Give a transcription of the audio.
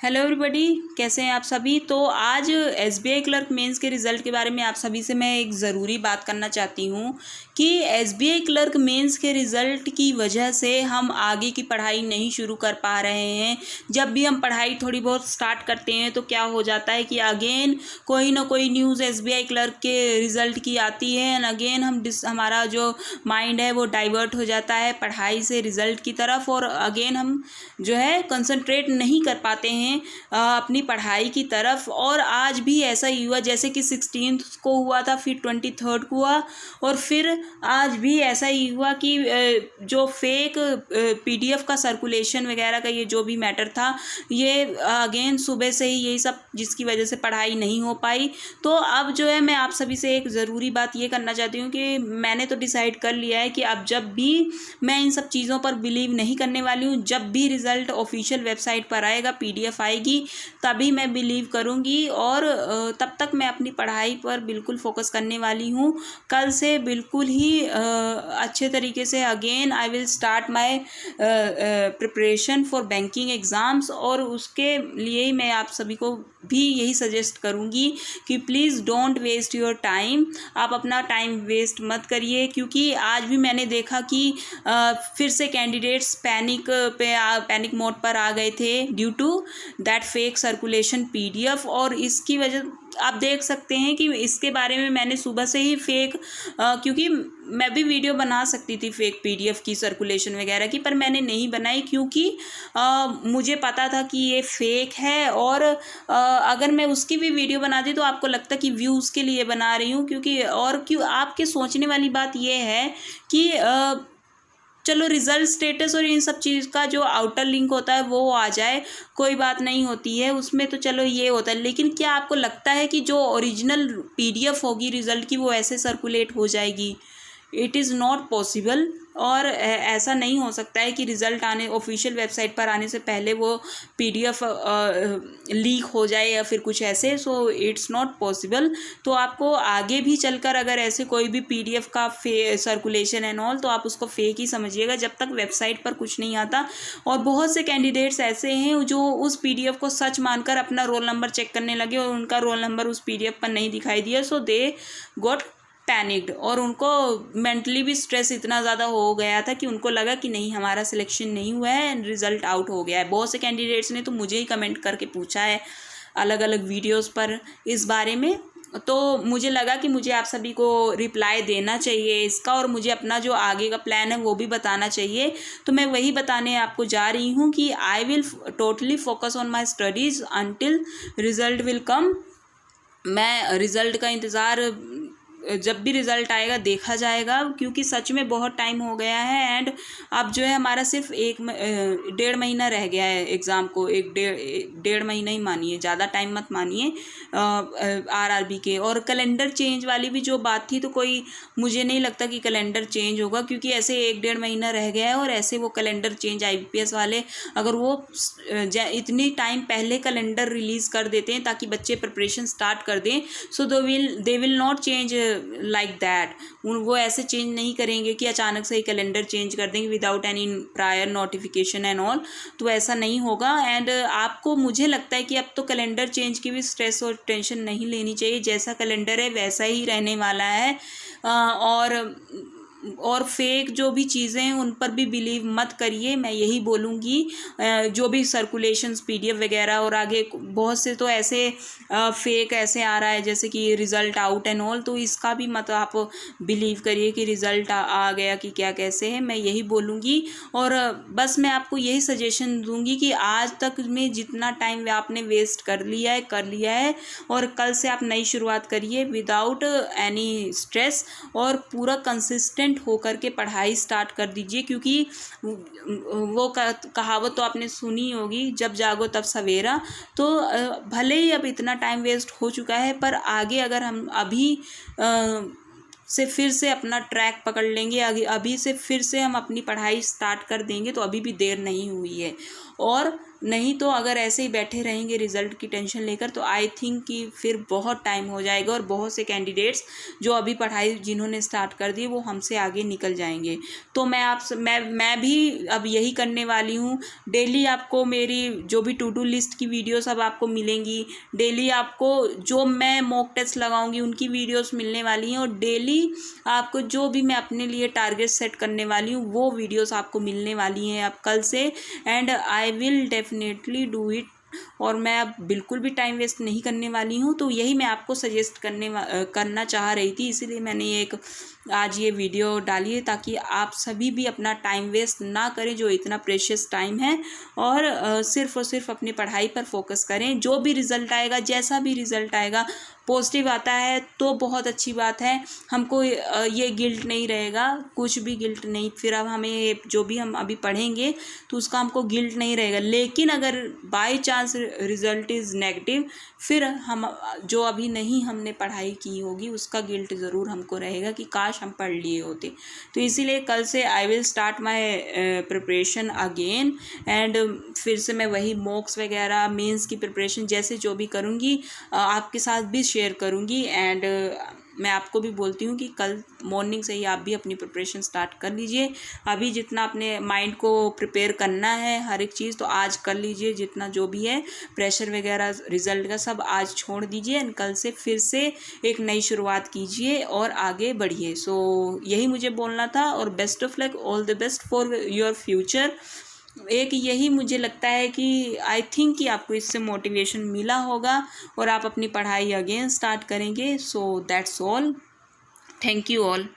Hello everybody, कैसे हैं आप सभी। तो आज एसबीआई क्लर्क मेंस के रिज़ल्ट के बारे में आप सभी से मैं एक ज़रूरी बात करना चाहती हूँ कि एसबीआई क्लर्क मेंस के रिज़ल्ट की वजह से हम आगे की पढ़ाई नहीं शुरू कर पा रहे हैं। जब भी हम पढ़ाई थोड़ी बहुत स्टार्ट करते हैं तो क्या हो जाता है कि अगेन कोई ना कोई न्यूज़ एसबीआई क्लर्क के रिज़ल्ट की आती है एंड अगेन हमारा जो माइंड है वो डाइवर्ट हो जाता है पढ़ाई से रिज़ल्ट की तरफ, और अगेन हम जो है कंसंट्रेट नहीं कर पाते हैं अपनी पढ़ाई की तरफ। और आज भी ऐसा ही हुआ, जैसे कि 16th को हुआ था, फिर 23rd को हुआ, और फिर आज भी ऐसा ही हुआ कि जो फेक पीडीएफ का सर्कुलेशन वगैरह का ये जो भी मैटर था, ये अगेन सुबह से ही यही सब जिसकी वजह से पढ़ाई नहीं हो पाई। तो अब जो है मैं आप सभी से एक ज़रूरी बात ये करना चाहती हूँ कि मैंने तो डिसाइड कर लिया है कि अब जब भी मैं इन सब चीज़ों पर बिलीव नहीं करने वाली हूँ। जब भी रिज़ल्ट ऑफिशियल वेबसाइट पर आएगा, पीडीएफ आएगी, तभी मैं बिलीव करूँगी, और तब तक मैं अपनी पढ़ाई पर बिल्कुल फोकस करने वाली हूँ। कल से बिल्कुल ही अच्छे तरीके से again I will start my preparation for banking exams. और उसके लिए ही मैं आप सभी को भी यही सजेस्ट करूँगी कि please don't waste your time. आप अपना टाइम वेस्ट मत करिए, क्योंकि आज भी मैंने देखा कि फिर से कैंडिडेट्स पैनिक मोड पर आ गए थे due to that fake circulation PDF. और इसकी वजह आप देख सकते हैं कि इसके बारे में मैंने सुबह से ही क्योंकि मैं भी वीडियो बना सकती थी फेक पीडीएफ की सर्कुलेशन वगैरह की, पर मैंने नहीं बनाई क्योंकि मुझे पता था कि ये फेक है। और अगर मैं उसकी भी वीडियो बनाती तो आपको लगता कि व्यूज़ के लिए बना रही हूँ, क्योंकि और क्यों आपके सोचने वाली बात ये है कि चलो रिज़ल्ट स्टेटस और इन सब चीज़ का जो आउटर लिंक होता है वो आ जाए, कोई बात नहीं होती है उसमें, तो चलो ये होता है। लेकिन क्या आपको लगता है कि जो ओरिजिनल पीडीएफ होगी रिज़ल्ट की वो ऐसे सर्कुलेट हो जाएगी? It is not possible. और ऐसा नहीं हो सकता है कि रिज़ल्ट आने ऑफिशियल वेबसाइट पर आने से पहले वो पीडीएफ लीक हो जाए या फिर कुछ ऐसे। So it's not possible. तो आपको आगे भी चलकर अगर ऐसे कोई भी पीडीएफ का सर्कुलेशन एंड ऑल, तो आप उसको फेक ही समझिएगा जब तक वेबसाइट पर कुछ नहीं आता। और बहुत से कैंडिडेट्स ऐसे हैं जो उस पीडीएफ को सच मानकर अपना रोल नंबर चेक करने लगे और उनका रोल नंबर उस पीडीएफ पर नहीं दिखाई दिया। सो दे गॉट पैनिक्ड, और उनको मेंटली भी स्ट्रेस इतना ज़्यादा हो गया था कि उनको लगा कि नहीं, हमारा सिलेक्शन नहीं हुआ है एंड रिज़ल्ट आउट हो गया है। बहुत से कैंडिडेट्स ने तो मुझे ही कमेंट करके पूछा है अलग अलग वीडियोस पर इस बारे में। तो मुझे लगा कि मुझे आप सभी को रिप्लाई देना चाहिए इसका, और मुझे अपना जो आगे का प्लान है वो भी बताना चाहिए। तो मैं वही बताने आपको जा रही हूँ कि I will totally focus on my studies until result will come. मैं रिज़ल्ट का इंतज़ार, जब भी रिज़ल्ट आएगा देखा जाएगा, क्योंकि सच में बहुत टाइम हो गया है। एंड अब जो है हमारा सिर्फ 1.5 महीना रह गया है एग्ज़ाम को। डेढ़ महीना ही मानिए, ज़्यादा टाइम मत मानिए आरआरबी के। और कैलेंडर चेंज वाली भी जो बात थी, तो कोई मुझे नहीं लगता कि कैलेंडर चेंज होगा, क्योंकि ऐसे 1.5 महीना रह गया है। और ऐसे वो कैलेंडर चेंज आईबीपीएस वाले अगर वो इतनी टाइम पहले कैलेंडर रिलीज़ कर देते हैं ताकि बच्चे प्रिपरेशन स्टार्ट कर दें, so they will not change like that. वो ऐसे चेंज नहीं करेंगे कि अचानक से ही कैलेंडर चेंज कर देंगे without any prior notification and all. तो ऐसा नहीं होगा। एंड आपको, मुझे लगता है कि अब तो कैलेंडर चेंज की भी स्ट्रेस और टेंशन नहीं लेनी चाहिए। जैसा कैलेंडर है वैसा ही रहने वाला है। और फेक जो भी चीज़ें हैं उन पर भी बिलीव मत करिए, मैं यही बोलूँगी। जो भी सर्कुलेशंस पीडीएफ वगैरह, और आगे बहुत से तो ऐसे फेक ऐसे आ रहा है जैसे कि रिज़ल्ट आउट एंड ऑल, तो इसका भी मत आप बिलीव करिए कि रिज़ल्ट आ गया कि क्या कैसे है, मैं यही बोलूँगी। और बस मैं आपको यही सजेशन दूँगी कि आज तक में जितना टाइम आपने वेस्ट कर लिया है, और कल से आप नई शुरुआत करिए विदाउट एनी स्ट्रेस, और पूरा कंसिस्टेंट होकर के पढ़ाई स्टार्ट कर दीजिए। क्योंकि वो कहावत तो आपने सुनी होगी, जब जागो तब सवेरा। तो भले ही अब इतना टाइम वेस्ट हो चुका है, पर आगे अगर हम अभी से फिर से अपना ट्रैक पकड़ लेंगे, अभी से फिर से हम अपनी पढ़ाई स्टार्ट कर देंगे, तो अभी भी देर नहीं हुई है। और नहीं तो अगर ऐसे ही बैठे रहेंगे रिज़ल्ट की टेंशन लेकर तो आई थिंक कि फिर बहुत टाइम हो जाएगा और बहुत से कैंडिडेट्स जो अभी पढ़ाई जिन्होंने स्टार्ट कर दी वो हमसे आगे निकल जाएंगे। तो मैं भी अब यही करने वाली हूँ। डेली आपको मेरी जो भी टू डू लिस्ट की वीडियोस अब आपको मिलेंगी, डेली आपको जो मैं मॉक टेस्ट लगाऊंगी उनकी वीडियोस मिलने वाली हैं और डेली आपको जो भी मैं अपने लिए टारगेट सेट करने वाली हूँ वो वीडियोस आपको मिलने वाली हैं अब कल से। And I will definitely do it और मैं अब बिल्कुल भी टाइम वेस्ट नहीं करने वाली हूँ। तो यही मैं आपको सजेस्ट करना चाह रही थी, इसीलिए मैंने आज ये वीडियो डाली है ताकि आप सभी भी अपना टाइम वेस्ट ना करें जो इतना प्रेशियस टाइम है और सिर्फ़ और सिर्फ अपनी पढ़ाई पर फोकस करें। जो भी रिज़ल्ट आएगा, जैसा भी रिज़ल्ट आएगा, पॉजिटिव आता है तो बहुत अच्छी बात है, हमको ये गिल्ट नहीं रहेगा, कुछ भी गिल्ट नहीं। फिर अब हमें जो भी हम अभी पढ़ेंगे तो उसका हमको गिल्ट नहीं रहेगा। लेकिन अगर by chance result is negative फिर हम जो अभी नहीं हमने पढ़ाई की होगी उसका गिल्ट ज़रूर हमको रहेगा कि काश हम पढ़ लिए होते। तो इसीलिए कल से I will start my preparation again and फिर से मैं वही मॉक्स वगैरह मेंस की प्रिपरेशन जैसे जो भी करूँगी आपके साथ भी शेयर करूँगी। एंड मैं आपको भी बोलती हूँ कि कल मॉर्निंग से ही आप भी अपनी प्रिपरेशन स्टार्ट कर लीजिए। अभी जितना अपने माइंड को प्रिपेयर करना है हर एक चीज़ तो आज कर लीजिए, जितना जो भी है प्रेशर वगैरह रिज़ल्ट का सब आज छोड़ दीजिए एंड कल से फिर से एक नई शुरुआत कीजिए और आगे बढ़िए। सो यही मुझे बोलना था और best of luck, all the best for your future. एक यही मुझे लगता है कि आई थिंक कि आपको इससे मोटिवेशन मिला होगा और आप अपनी पढ़ाई अगेन स्टार्ट करेंगे। So that's all, thank you all.